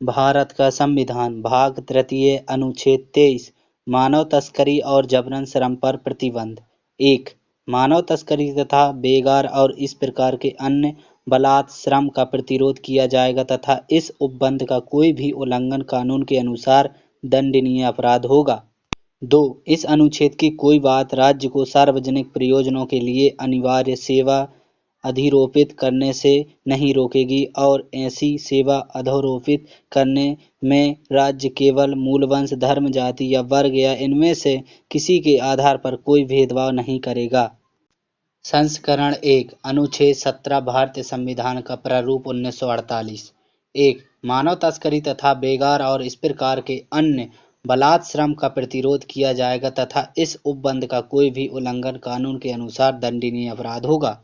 भारत का संविधान भाग तृतीय अनुच्छेद 23 मानव तस्करी और जबरन श्रम पर प्रतिबंध। 1. मानव तस्करी तथा बेगार और इस प्रकार के अन्य बलात् श्रम का प्रतिरोध किया जाएगा तथा इस उपबंध का कोई भी उल्लंघन कानून के अनुसार दंडनीय अपराध होगा। 2. इस अनुच्छेद की कोई बात राज्य को सार्वजनिक प्रयोजनों के लिए अनिवार्य सेवा अधिरोपित करने से नहीं रोकेगी और ऐसी सेवा अधिरोपित करने में राज्य केवल मूलवंश, धर्म, जाति या वर्ग या इनमें से किसी के आधार पर कोई भेदभाव नहीं करेगा। संस्करण 1 अनुच्छेद 17 भारतीय संविधान का प्रारूप 1948। 1. मानव तस्करी तथा बेगार और इस प्रकार के अन्य बलात् श्रम का प्रतिरोध किया जाएगा तथा इस उपबंध का कोई भी उल्लंघन कानून के अनुसार दंडनीय अपराध होगा।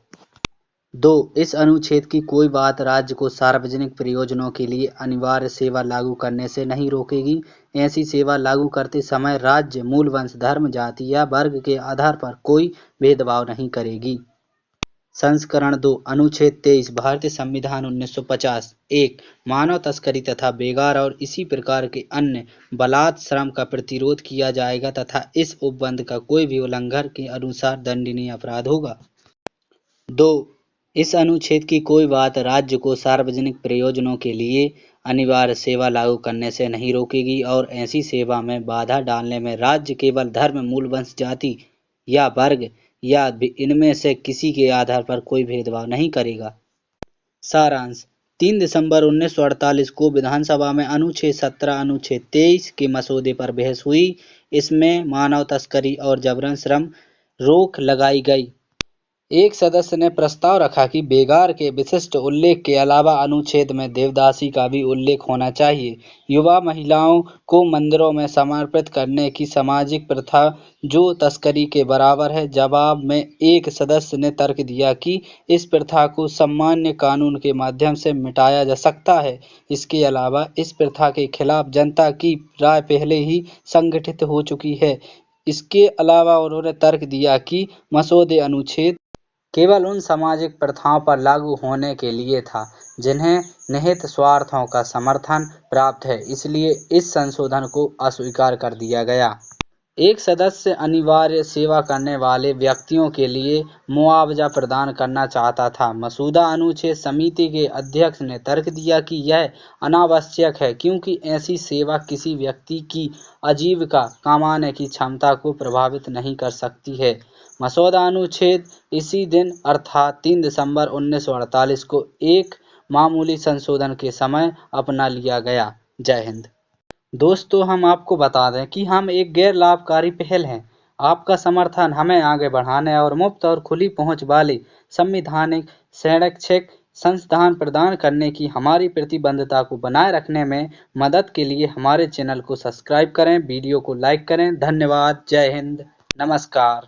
2. इस अनुच्छेद की कोई बात राज्य को सार्वजनिक प्रयोजनों के लिए अनिवार्य सेवा लागू करने से नहीं रोकेगी। ऐसी सेवा लागू करते समय राज्य मूलवंश, धर्म, जाति या वर्ग के आधार पर कोई भेदभाव नहीं करेगी। संस्करण 2 अनुच्छेद 23 भारतीय संविधान 1950। 1. मानव तस्करी तथा बेगार और इसी प्रकार के अन्य बलात् श्रम का प्रतिरोध किया जाएगा तथा इस उपबंध का कोई भी उल्लंघन के अनुसार दंडनीय अपराध होगा। 2. इस अनुच्छेद की कोई बात राज्य को सार्वजनिक प्रयोजनों के लिए अनिवार्य सेवा लागू करने से नहीं रोकेगी और ऐसी सेवा में बाधा डालने में राज्य केवल धर्म, मूलवंश, जाति या वर्ग या इनमें से किसी के आधार पर कोई भेदभाव नहीं करेगा। सारांश 3 दिसंबर 1948 को विधानसभा में अनुच्छेद 17 अनुच्छेद 23 के मसौदे पर बहस हुई। इसमें मानव तस्करी और जबरन श्रम रोक लगाई गई। एक सदस्य ने प्रस्ताव रखा कि बेगार के विशिष्ट उल्लेख के अलावा अनुच्छेद में देवदासी का भी उल्लेख होना चाहिए। युवा महिलाओं को मंदिरों में समर्पित करने की सामाजिक प्रथा जो तस्करी के बराबर है। जवाब में एक सदस्य ने तर्क दिया कि इस प्रथा को सामान्य कानून के माध्यम से मिटाया जा सकता है। इसके अलावा इस प्रथा के खिलाफ जनता की राय पहले ही संगठित हो चुकी है। इसके अलावा उन्होंने तर्क दिया कि मसौदे अनुच्छेद केवल उन सामाजिक प्रथाओं पर लागू होने के लिए था जिन्हें निहित स्वार्थों का समर्थन प्राप्त है, इसलिए इस संशोधन को अस्वीकार कर दिया गया। एक सदस्य अनिवार्य सेवा करने वाले व्यक्तियों के लिए मुआवजा प्रदान करना चाहता था। मसौदा अनुच्छेद समिति के अध्यक्ष ने तर्क दिया कि यह अनावश्यक है क्योंकि ऐसी सेवा किसी व्यक्ति की आजीविका कमाने की क्षमता को प्रभावित नहीं कर सकती है। मसौदा अनुच्छेद इसी दिन अर्थात 3 दिसंबर 1948 को एक मामूली संशोधन के समय अपना लिया गया। जय हिंद। दोस्तों, हम आपको बता दें कि हम एक गैर लाभकारी पहल हैं। आपका समर्थन हमें आगे बढ़ाने और मुफ्त और खुली पहुंच वाले संवैधानिक शैक्षिक संस्थान प्रदान करने की हमारी प्रतिबद्धता को बनाए रखने में मदद के लिए हमारे चैनल को सब्सक्राइब करें, वीडियो को लाइक करें। धन्यवाद। जय हिंद। नमस्कार।